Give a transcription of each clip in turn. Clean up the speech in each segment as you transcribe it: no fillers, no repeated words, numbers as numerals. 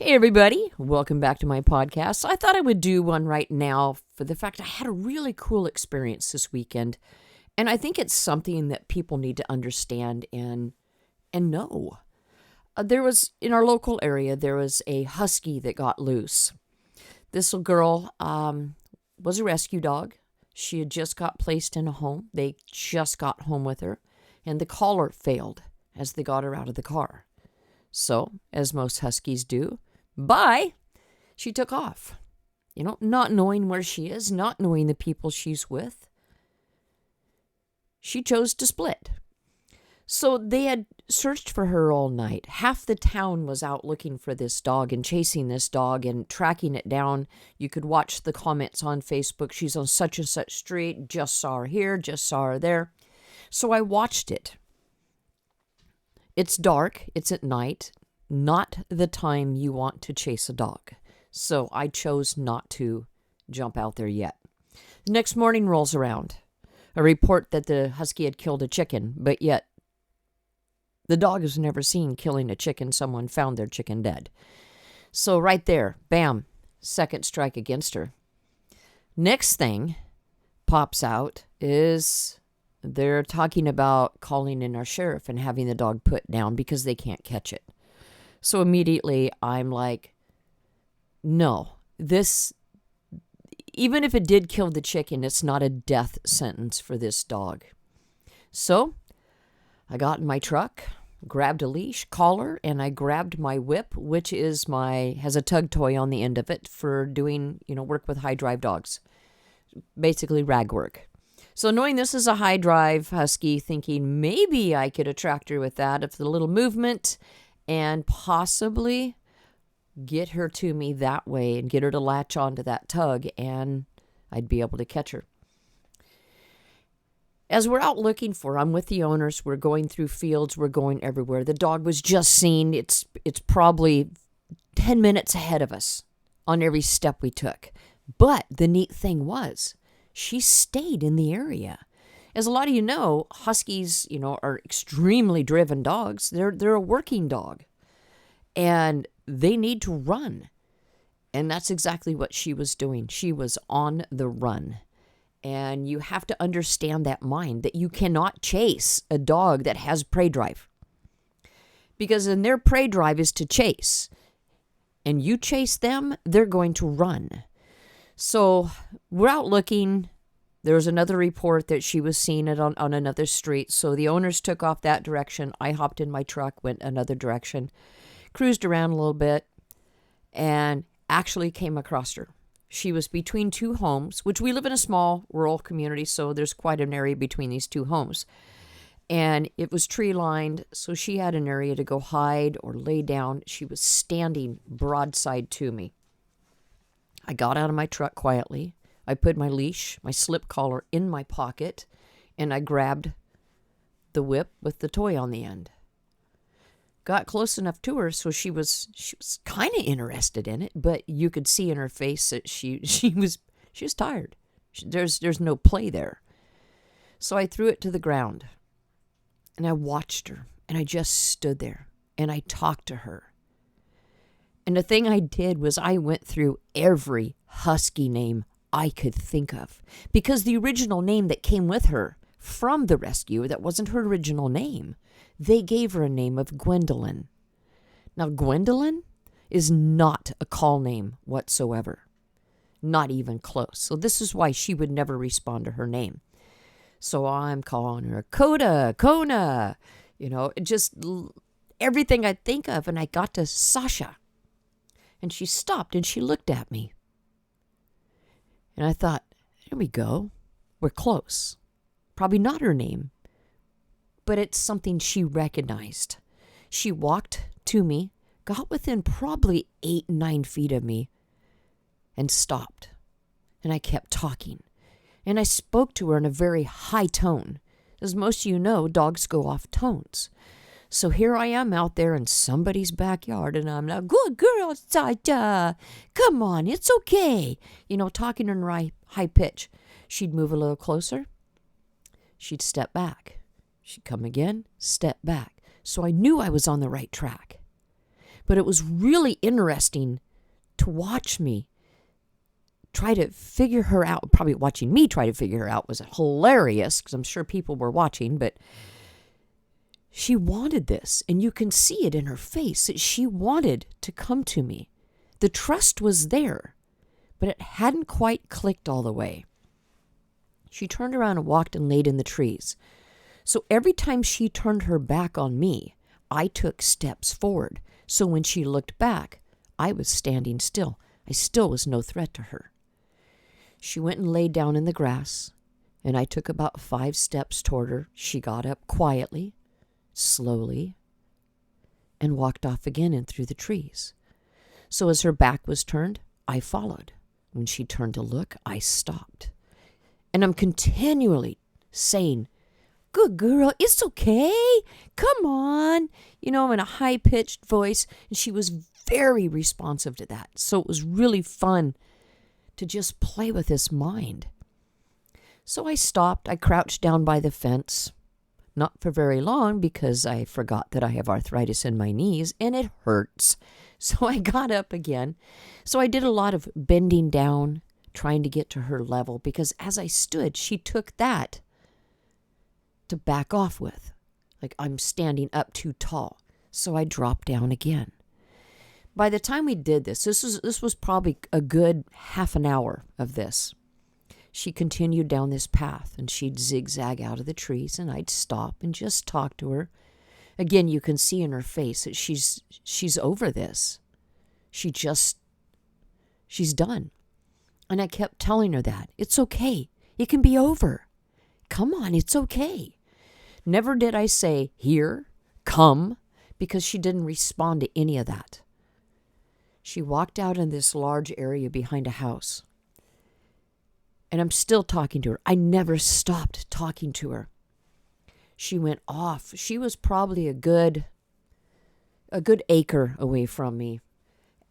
Hey, everybody. Welcome back to my podcast. I thought I would do one right now for the fact I had a really cool experience this weekend. And I think it's something that people need to understand and know. There was, in our local area, there was a husky that got loose. This little girl was a rescue dog. She had just got placed in a home. They just got home with her. And the collar failed as they got her out of the car. So, as most huskies do, bye, she took off. Not knowing where she is, not knowing the people she's with. She chose to split. So they had searched for her all night. Half the town was out looking for this dog and chasing this dog and tracking it down. You could watch the comments on Facebook. She's on such and such street. Just saw her here, just saw her there. So I watched it. It's dark. It's at night. Not the time you want to chase a dog. So I chose not to jump out there yet. The next morning rolls around. A report that the husky had killed a chicken, but yet the dog was never seen killing a chicken. Someone found their chicken dead. So right there, bam, second strike against her. Next thing pops out is they're talking about calling in our sheriff and having the dog put down because they can't catch it. So immediately I'm like, no, this, even if it did kill the chicken, it's not a death sentence for this dog. So I got in my truck, grabbed a leash, collar, and I grabbed my whip, which has a tug toy on the end of it for doing, work with high drive dogs. Basically rag work. So knowing this is a high drive husky, thinking maybe I could attract her with that, if the little movement, and possibly get her to me that way and get her to latch onto that tug, and I'd be able to catch her. As we're out looking for her, I'm with the owners. We're going through fields. We're going everywhere. The dog was just seen. It's probably 10 minutes ahead of us on every step we took. But the neat thing was, she stayed in the area. As a lot of you know, huskies, are extremely driven dogs. They're a working dog. And they need to run. And that's exactly what she was doing. She was on the run. And you have to understand that mind, that you cannot chase a dog that has prey drive. Because in their prey drive is to chase. And you chase them, they're going to run. So we're out looking. There was another report that she was seen on another street. So the owners took off that direction. I hopped in my truck, went another direction, cruised around a little bit, and actually came across her. She was between two homes, which we live in a small rural community, so there's quite an area between these two homes. And it was tree-lined, so she had an area to go hide or lay down. She was standing broadside to me. I got out of my truck quietly. I put my leash, my slip collar in my pocket, and I grabbed the whip with the toy on the end. Got close enough to her so she was kind of interested in it, but you could see in her face that she was tired. There's no play there. So I threw it to the ground, and I watched her, and I just stood there, and I talked to her. And the thing I did was I went through every husky name I could think of, because the original name that came with her from the rescue, that wasn't her original name. They gave her a name of Gwendolyn. Now, Gwendolyn is not a call name whatsoever. Not even close. So this is why she would never respond to her name. So I'm calling her Coda, Kona, just everything I think of. And I got to Sasha. And she stopped and she looked at me. And I thought, there we go. We're close. Probably not her name, but it's something she recognized. She walked to me, got within probably 8-9 feet of me, and stopped. And I kept talking. And I spoke to her in a very high tone. As most of you know, dogs go off tones. So here I am out there in somebody's backyard, and I'm like, good girl, Saja. Come on, it's okay. Talking in a high pitch. She'd move a little closer. She'd step back. She'd come again, step back. So I knew I was on the right track. But it was really interesting to watch me try to figure her out. Probably watching me try to figure her out was hilarious because I'm sure people were watching, but she wanted this, and you can see it in her face that she wanted to come to me. The trust was there, but it hadn't quite clicked all the way. She turned around and walked and laid in the trees. So every time she turned her back on me, I took steps forward. So when she looked back, I was standing still. I still was no threat to her. She went and laid down in the grass, and I took about 5 steps toward her. She got up quietly, slowly, and walked off again and through the trees. So as her back was turned, I followed. When she turned to look, I stopped. And I'm continually saying, "Good girl, it's okay. Come on." In a high-pitched voice. And she was very responsive to that. So it was really fun to just play with this mind. So I stopped. I crouched down by the fence. Not for very long because I forgot that I have arthritis in my knees and it hurts. So I got up again. So I did a lot of bending down, trying to get to her level, because as I stood, she took that to back off with. Like I'm standing up too tall. So I dropped down again. By the time we did this was probably a good half an hour of this. She continued down this path, and she'd zigzag out of the trees, and I'd stop and just talk to her. Again, you can see in her face that she's over this. She's done. And I kept telling her that. It's okay. It can be over. Come on, it's okay. Never did I say, "Here, come," because she didn't respond to any of that. She walked out in this large area behind a house. And I'm still talking to her. I never stopped talking to her. She went off. She was probably a good acre away from me.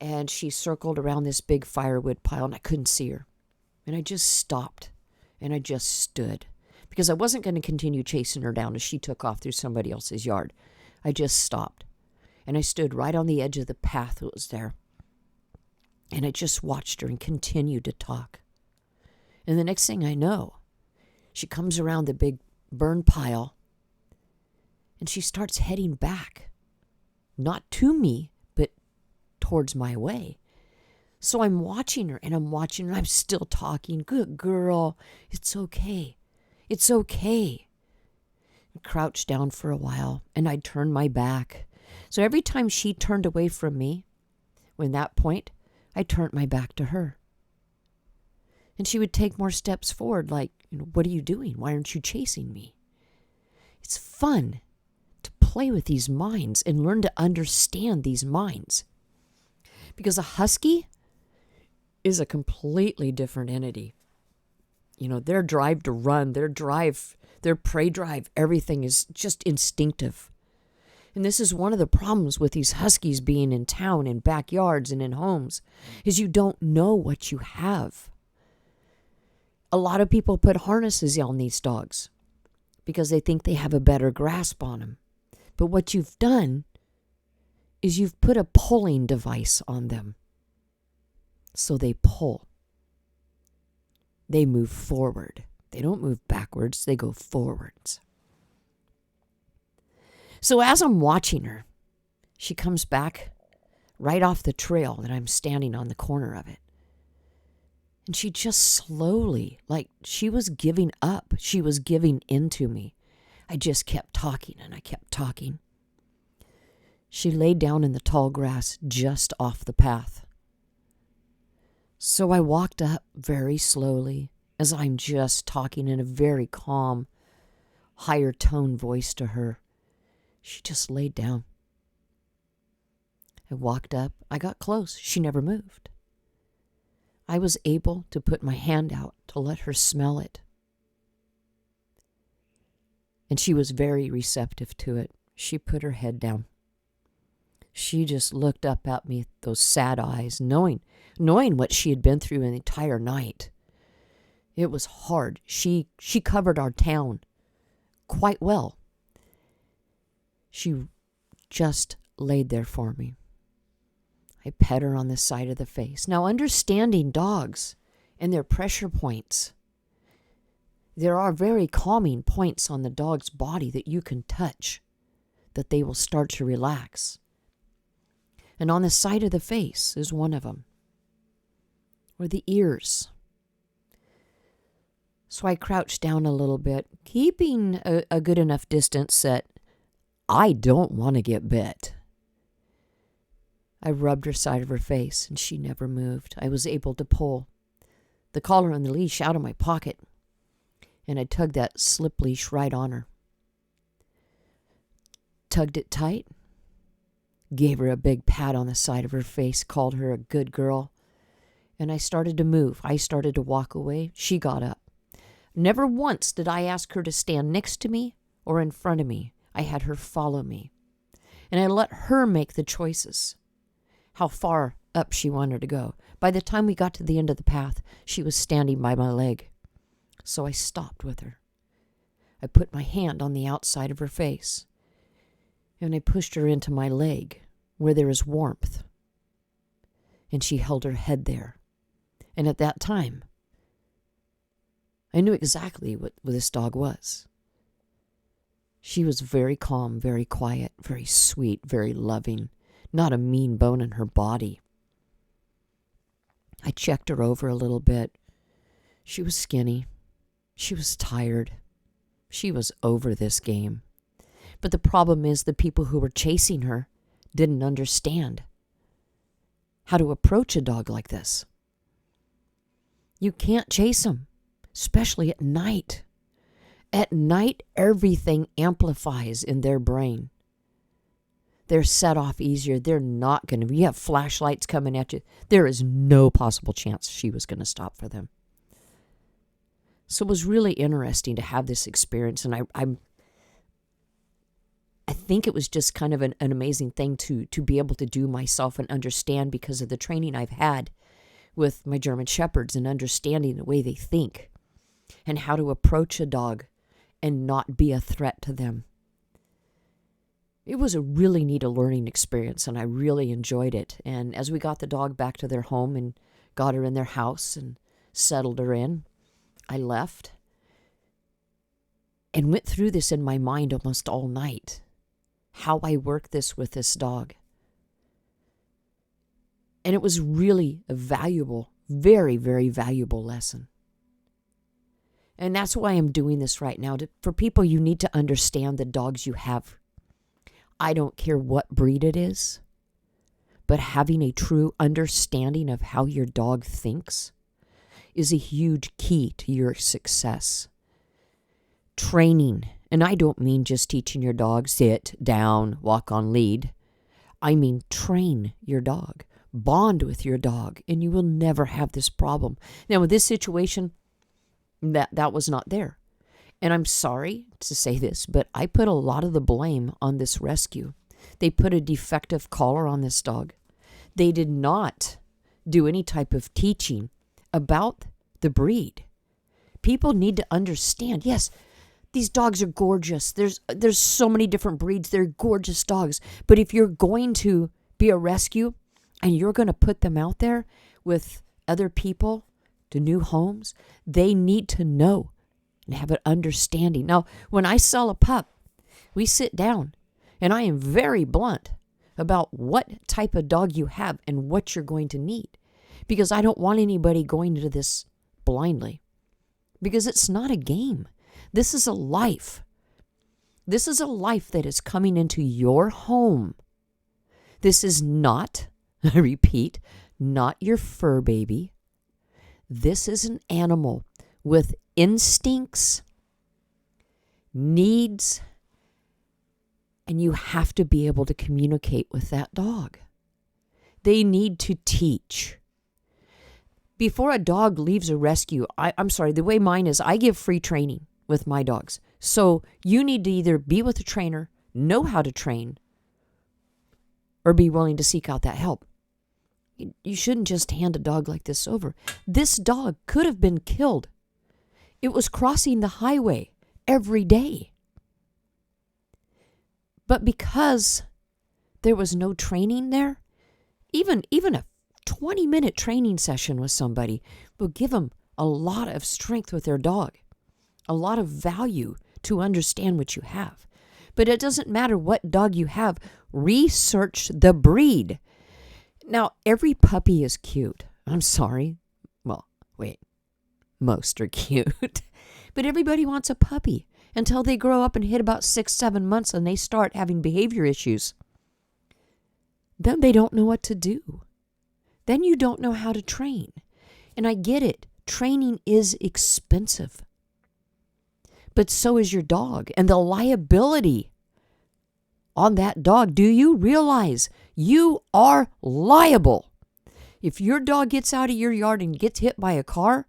And she circled around this big firewood pile, and I couldn't see her. And I just stopped, and I just stood. Because I wasn't going to continue chasing her down as she took off through somebody else's yard. I just stopped. And I stood right on the edge of the path that was there. And I just watched her and continued to talk. And the next thing I know, she comes around the big burn pile and she starts heading back. Not to me, but towards my way. So I'm watching her and I'm still talking. "Good girl. It's okay. It's okay." I crouched down for a while and I'd turn my back. So every time she turned away from me, when that point, I turned my back to her. And she would take more steps forward like, "What are you doing? Why aren't you chasing me?" It's fun to play with these minds and learn to understand these minds. Because a husky is a completely different entity. Their drive to run, their prey drive, everything is just instinctive. And this is one of the problems with these huskies being in town, in backyards and in homes, is you don't know what you have. A lot of people put harnesses on these dogs because they think they have a better grasp on them. But what you've done is you've put a pulling device on them. So they pull. They move forward. They don't move backwards, they go forwards. So as I'm watching her, she comes back right off the trail that I'm standing on the corner of it. And she just slowly, like she was giving up. She was giving into me. I just kept talking and I kept talking. She laid down in the tall grass just off the path. So I walked up very slowly as I'm just talking in a very calm, higher tone voice to her. She just laid down. I walked up. I got close. She never moved. I was able to put my hand out to let her smell it. And she was very receptive to it. She put her head down. She just looked up at me, those sad eyes, knowing what she had been through an entire night. It was hard. She covered our town quite well. She just laid there for me. I pet her on the side of the face. Now, understanding dogs and their pressure points, there are very calming points on the dog's body that you can touch, that they will start to relax. And on the side of the face is one of them, or the ears. So I crouched down a little bit, keeping a good enough distance that I don't want to get bit. I rubbed her side of her face, and she never moved. I was able to pull the collar and the leash out of my pocket, and I tugged that slip leash right on her. Tugged it tight, gave her a big pat on the side of her face, called her a good girl, and I started to move. I started to walk away. She got up. Never once did I ask her to stand next to me or in front of me. I had her follow me, and I let her make the choices, how far up she wanted to go. By the time we got to the end of the path, she was standing by my leg. So I stopped with her. I put my hand on the outside of her face, and I pushed her into my leg where there is warmth. And she held her head there. And at that time, I knew exactly what this dog was. She was very calm, very quiet, very sweet, very loving, not a mean bone in her body. I checked her over a little bit. She was skinny. She was tired. She was over this game. But the problem is the people who were chasing her didn't understand how to approach a dog like this. You can't chase them, especially at night. At night, everything amplifies in their brain. They're set off easier. They're not going to. You have flashlights coming at you. There is no possible chance she was going to stop for them. So it was really interesting to have this experience, and I think it was just kind of an amazing thing to be able to do myself and understand because of the training I've had with my German Shepherds and understanding the way they think and how to approach a dog and not be a threat to them. It was a really neat learning experience, and I really enjoyed it. And as we got the dog back to their home and got her in their house and settled her in, I left and went through this in my mind almost all night, how I work this with this dog. And it was really a valuable, very, very valuable lesson. And that's why I'm doing this right now. For people, you need to understand the dogs you have. I don't care what breed it is, but having a true understanding of how your dog thinks is a huge key to your success. Training, and I don't mean just teaching your dog sit, down, walk on lead. I mean train your dog, bond with your dog, and you will never have this problem. Now, with this situation, that was not there. And I'm sorry to say this, but I put a lot of the blame on this rescue. They put a defective collar on this dog. They did not do any type of teaching about the breed. People need to understand, yes, these dogs are gorgeous. There's so many different breeds. They're gorgeous dogs. But if you're going to be a rescue and you're going to put them out there with other people to new homes, they need to know and have an understanding. Now, when I sell a pup, we sit down and I am very blunt about what type of dog you have and what you're going to need, because I don't want anybody going into this blindly, because it's not a game. This is a life. This is a life that is coming into your home. This is not, I repeat, not your fur baby. This is an animal with instincts, needs, and you have to be able to communicate with that dog. They need to teach. Before a dog leaves a rescue, the way mine is, I give free training with my dogs. So you need to either be with a trainer, know how to train, or be willing to seek out that help. You shouldn't just hand a dog like this over. This dog could have been killed. It was crossing the highway every day. But because there was no training there, Even a 20-minute training session with somebody will give them a lot of strength with their dog, a lot of value to understand what you have. But it doesn't matter what dog you have. Research the breed. Now, every puppy is cute. I'm sorry. Well, wait. Most are cute. But everybody wants a puppy until they grow up and hit about 6-7 months and they start having behavior issues. Then they don't know what to do. Then you don't know how to train. And I get it. Training is expensive. But so is your dog and the liability on that dog. Do you realize you are liable? If your dog gets out of your yard and gets hit by a car,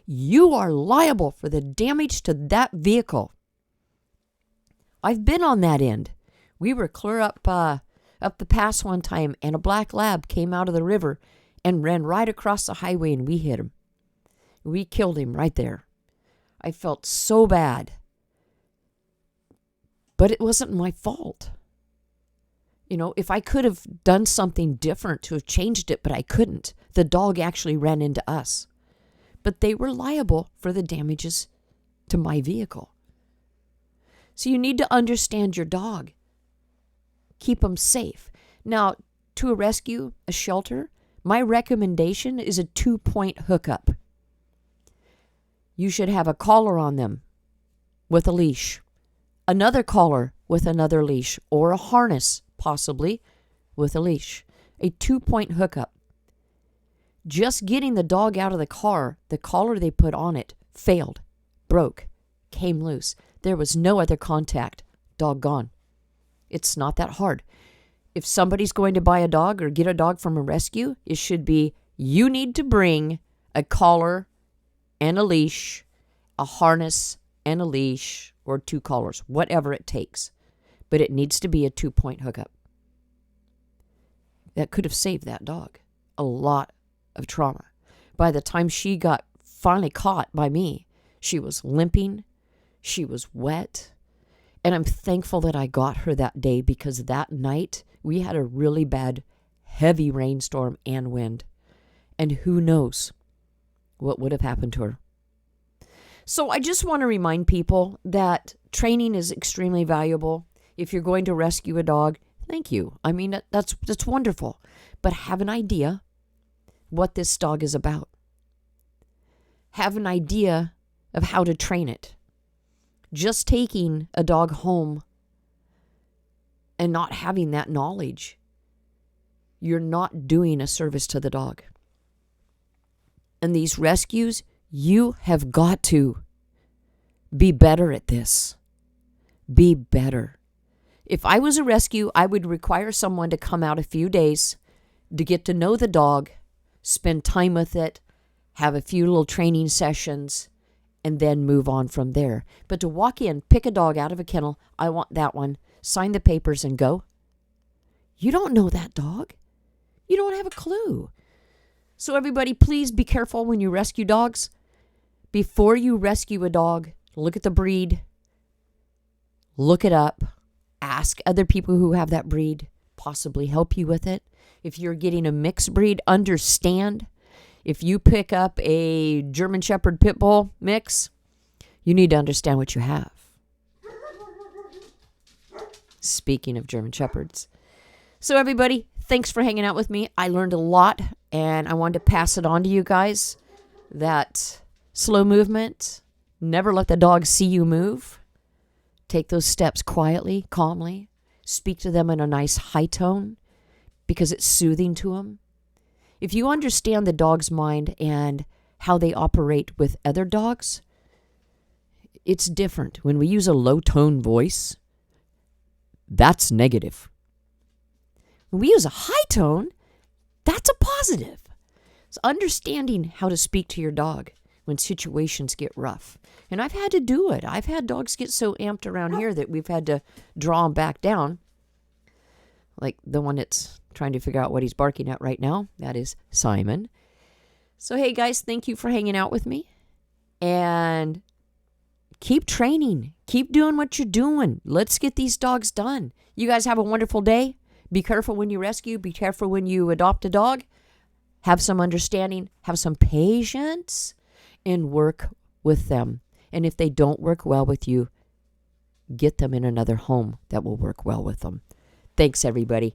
you are liable for the damage to that vehicle. I've been on that end. We were clear up the pass one time, and a black lab came out of the river and ran right across the highway, and we hit him. We killed him right there. I felt so bad. But it wasn't my fault. You know, if I could have done something different to have changed it, but I couldn't. The dog actually ran into us. But they were liable for the damages to my vehicle. So you need to understand your dog. Keep them safe. Now, to a rescue, a shelter, my recommendation is a 2-point hookup. You should have a collar on them with a leash, another collar with another leash, or a harness, possibly, with a leash. A 2-point hookup. Just getting the dog out of the car, the collar they put on it failed, broke, came loose. There was no other contact. Dog gone. It's not that hard. If somebody's going to buy a dog or get a dog from a rescue, it should be you need to bring a collar and a leash, a harness and a leash, or 2 collars, whatever it takes. But it needs to be a 2-point hookup. That could have saved that dog a lot of trauma. By the time she got finally caught by me, she was limping, she was wet, and I'm thankful that I got her that day, because that night we had a really bad, heavy rainstorm and wind. And who knows what would have happened to her. So I just want to remind people that training is extremely valuable. If you're going to rescue a dog, thank you. I mean, that's wonderful. But have an idea what this dog is about. Have an idea of how to train it. Just taking a dog home and not having that knowledge, you're not doing a service to the dog. And these rescues, you have got to be better at this. Be better. If I was a rescue, I would require someone to come out a few days to get to know the dog, spend time with it, have a few little training sessions, and then move on from there. But to walk in, pick a dog out of a kennel, I want that one, sign the papers and go. You don't know that dog. You don't have a clue. So everybody, please be careful when you rescue dogs. Before you rescue a dog, look at the breed. Look it up. Ask other people who have that breed, possibly help you with it. If you're getting a mixed breed, understand. If you pick up a German Shepherd Pit Bull mix, you need to understand what you have. Speaking of German Shepherds. So everybody, thanks for hanging out with me. I learned a lot, and I wanted to pass it on to you guys. That slow movement, never let the dog see you move. Take those steps quietly, calmly. Speak to them in a nice high tone because it's soothing to them. If you understand the dog's mind and how they operate with other dogs, it's different. When we use a low tone voice, that's negative. When we use a high tone, that's a positive. It's understanding how to speak to your dog when situations get rough. And I've had to do it. I've had dogs get so amped around here that we've had to draw them back down. Like the one that's trying to figure out what he's barking at right now. That is Simon. So, hey guys, thank you for hanging out with me. And keep training. Keep doing what you're doing. Let's get these dogs done. You guys have a wonderful day. Be careful when you rescue. Be careful when you adopt a dog. Have some understanding. Have some patience and work with them. And if they don't work well with you, get them in another home that will work well with them. Thanks, everybody.